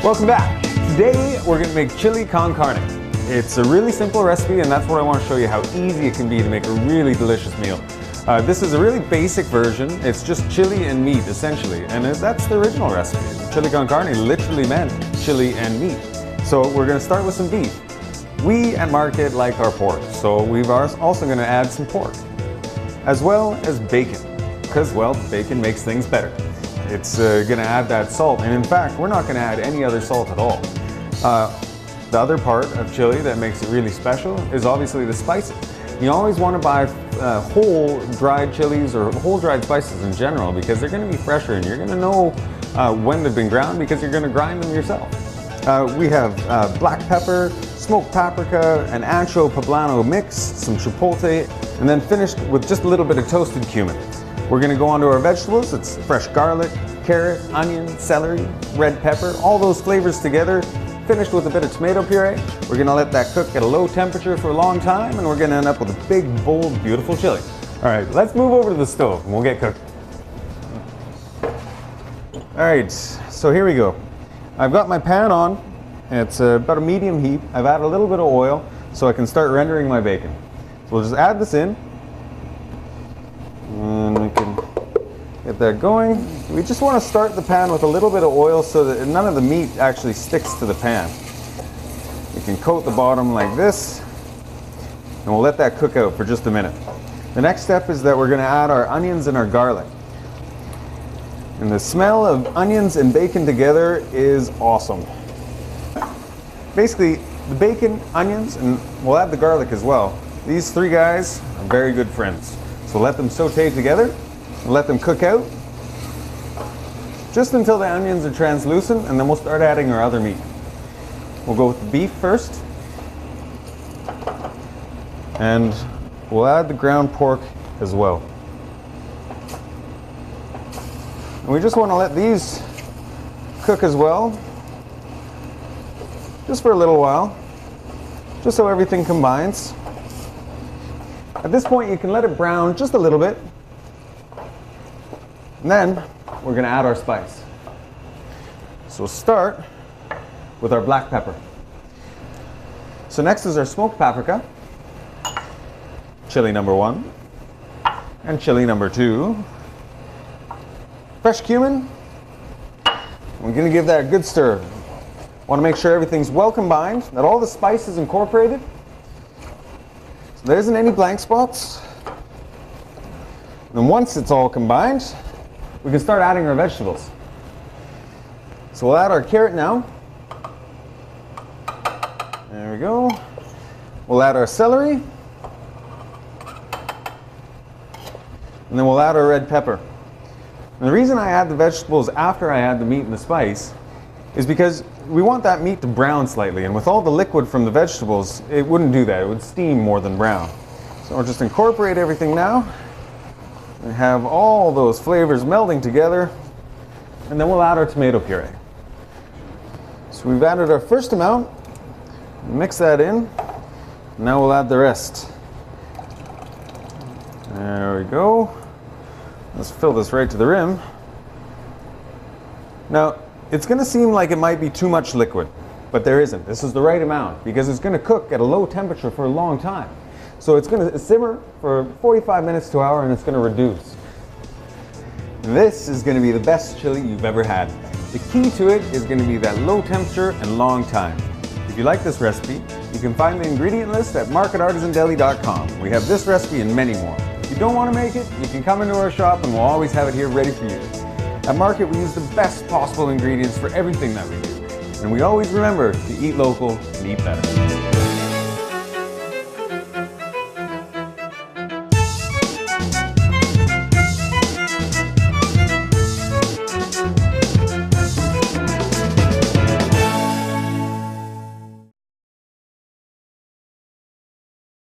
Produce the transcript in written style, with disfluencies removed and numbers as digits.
Welcome back. Today we're going to make chili con carne. It's a really simple recipe, and that's what I want to show you, how easy it can be to make a really delicious meal. This is a really basic version. It's just chili and meat essentially, and that's the original recipe. Chili con carne literally meant chili and meat. So we're going to start with some beef. We at Market like our pork, so we're also going to add some pork, as well as bacon, because, well, bacon makes things better. It's going to add that salt, and in fact, we're not going to add any other salt at all. The other part of chili that makes it really special is obviously the spices. You always want to buy whole dried chilies or whole dried spices in general, because they're going to be fresher and you're going to know when they've been ground, because you're going to grind them yourself. We have black pepper, smoked paprika, an ancho poblano mix, some chipotle, and then finished with just a little bit of toasted cumin. We're going to go on to our vegetables. It's fresh garlic, carrot, onion, celery, red pepper, all those flavors together, finished with a bit of tomato puree. We're going to let that cook at a low temperature for a long time, and we're going to end up with a big, bold, beautiful chili. All right, let's move over to the stove and we'll get cooking. All right, so here we go. I've got my pan on. It's about a medium heat. I've added a little bit of oil so I can start rendering my bacon. So we'll just add this in. And we can get that going. We just want to start the pan with a little bit of oil so that none of the meat actually sticks to the pan. We can coat the bottom like this, and we'll let that cook out for just a minute. The next step is that we're going to add our onions and our garlic. And the smell of onions and bacon together is awesome. Basically, the bacon, onions, and we'll add the garlic as well. These three guys are very good friends. So let them saute together and let them cook out just until the onions are translucent, and then we'll start adding our other meat. We'll go with the beef first, and we'll add the ground pork as well. And we just want to let these cook as well, just for a little while, just so everything combines. At this point, you can let it brown just a little bit, and then we're going to add our spice. So we'll start with our black pepper. So next is our smoked paprika, chili number 1, and chili number 2. Fresh cumin. We're going to give that a good stir. Want to make sure everything's well combined, that all the spice is incorporated. There isn't any blank spots. And once it's all combined, we can start adding our vegetables. So we'll add our carrot now. There we go. We'll add our celery. And then we'll add our red pepper. And the reason I add the vegetables after I add the meat and the spice is because we want that meat to brown slightly, and with all the liquid from the vegetables, it wouldn't do that. It would steam more than brown. So we'll just incorporate everything now and have all those flavors melding together, and then we'll add our tomato puree. So we've added our first amount, mix that in, now we'll add the rest. There we go. Let's fill this right to the rim. Now, it's going to seem like it might be too much liquid, but there isn't. This is the right amount because it's going to cook at a low temperature for a long time. So it's going to simmer for 45 minutes to an hour, and it's going to reduce. This is going to be the best chili you've ever had. The key to it is going to be that low temperature and long time. If you like this recipe, you can find the ingredient list at marketartisandeli.com. We have this recipe and many more. If you don't want to make it, you can come into our shop and we'll always have it here ready for you. At Market, we use the best possible ingredients for everything that we do. And we always remember to eat local and eat better.